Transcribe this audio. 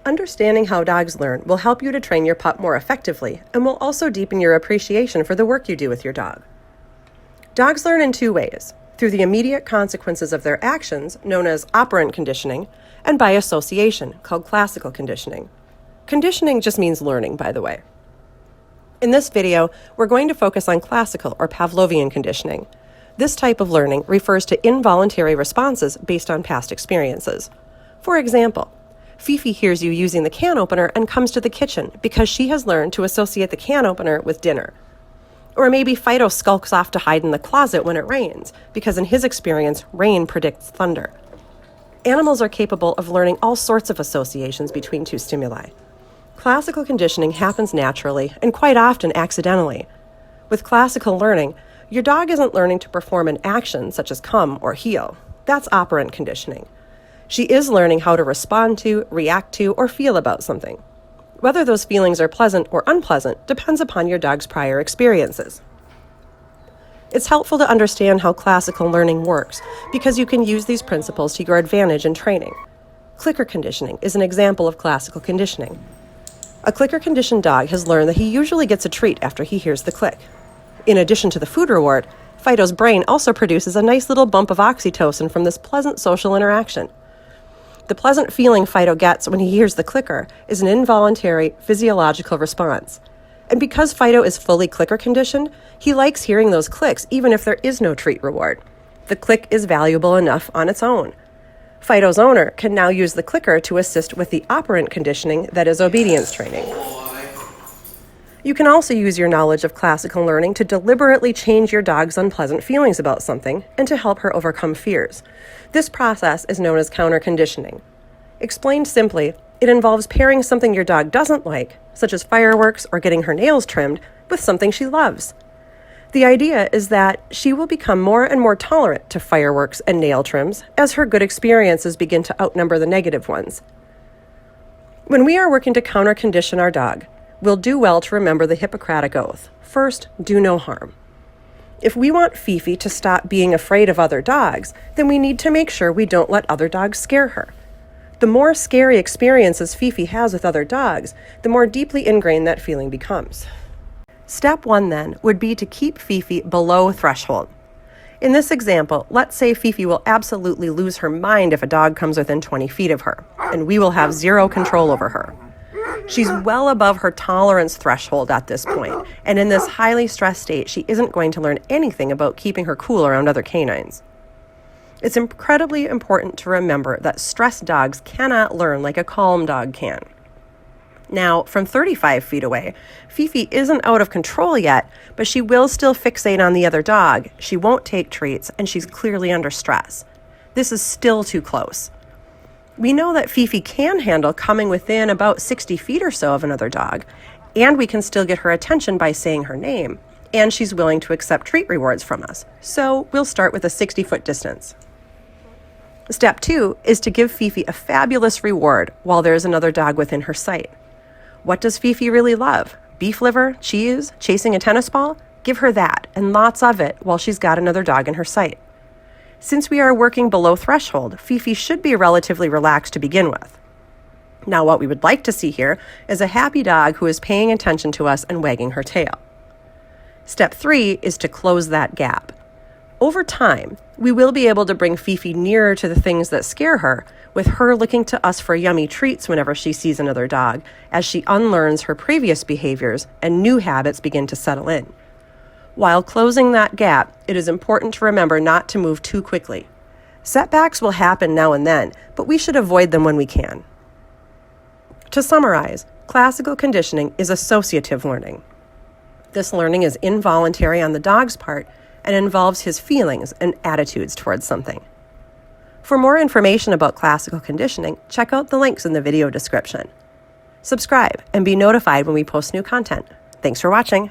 Understanding how dogs learn will help you to train your pup more effectively and will also deepen your appreciation for the work you do with your dog. Dogs learn in two ways: through the immediate consequences of their actions, known as operant conditioning, and by association, called classical conditioning. Conditioning just means learning, by the way. In this video, we're going to focus on classical or Pavlovian conditioning. This type of learning refers to involuntary responses based on past experiences. For example, Fifi hears you using the can opener and comes to the kitchen because she has learned to associate the can opener with dinner. Or maybe Fido skulks off to hide in the closet when it rains because in his experience, rain predicts thunder. Animals are capable of learning all sorts of associations between two stimuli. Classical conditioning happens naturally and quite often accidentally. With classical learning, your dog isn't learning to perform an action such as come or heel. That's operant conditioning. She is learning how to respond to, react to, or feel about something. Whether those feelings are pleasant or unpleasant depends upon your dog's prior experiences. It's helpful to understand how classical learning works because you can use these principles to your advantage in training. Clicker conditioning is an example of classical conditioning. A clicker-conditioned dog has learned that he usually gets a treat after he hears the click. In addition to the food reward, Fido's brain also produces a nice little bump of oxytocin from this pleasant social interaction. The pleasant feeling Fido gets when he hears the clicker is an involuntary physiological response. And because Fido is fully clicker conditioned, he likes hearing those clicks even if there is no treat reward. The click is valuable enough on its own. Fido's owner can now use the clicker to assist with the operant conditioning that is obedience training. You can also use your knowledge of classical learning to deliberately change your dog's unpleasant feelings about something and to help her overcome fears. This process is known as counter-conditioning. Explained simply, it involves pairing something your dog doesn't like, such as fireworks or getting her nails trimmed, with something she loves. The idea is that she will become more and more tolerant to fireworks and nail trims as her good experiences begin to outnumber the negative ones. When we are working to counter-condition our dog, we'll do well to remember the Hippocratic oath. First, do no harm. If we want Fifi to stop being afraid of other dogs, then we need to make sure we don't let other dogs scare her. The more scary experiences Fifi has with other dogs, the more deeply ingrained that feeling becomes. Step 1, then, would be to keep Fifi below threshold. In this example, let's say Fifi will absolutely lose her mind if a dog comes within 20 feet of her, and we will have zero control over her. She's well above her tolerance threshold at this point, and in this highly stressed state, she isn't going to learn anything about keeping her cool around other canines. It's incredibly important to remember that stressed dogs cannot learn like a calm dog can. Now, from 35 feet away, Fifi isn't out of control yet, but she will still fixate on the other dog, she won't take treats, and she's clearly under stress. This is still too close. We know that Fifi can handle coming within about 60 feet or so of another dog, and we can still get her attention by saying her name, and she's willing to accept treat rewards from us, so we'll start with a 60-foot distance. Step 2 is to give Fifi a fabulous reward while there is another dog within her sight. What does Fifi really love? Beef liver, cheese, chasing a tennis ball? Give her that, and lots of it, while she's got another dog in her sight. Since we are working below threshold, Fifi should be relatively relaxed to begin with. Now, what we would like to see here is a happy dog who is paying attention to us and wagging her tail. Step 3 is to close that gap. Over time, we will be able to bring Fifi nearer to the things that scare her, with her looking to us for yummy treats whenever she sees another dog, as she unlearns her previous behaviors and new habits begin to settle in. While closing that gap, it is important to remember not to move too quickly. Setbacks will happen now and then, but we should avoid them when we can. To summarize, classical conditioning is associative learning. This learning is involuntary on the dog's part and involves his feelings and attitudes towards something. For more information about classical conditioning, check out the links in the video description. Subscribe and be notified when we post new content. Thanks for watching.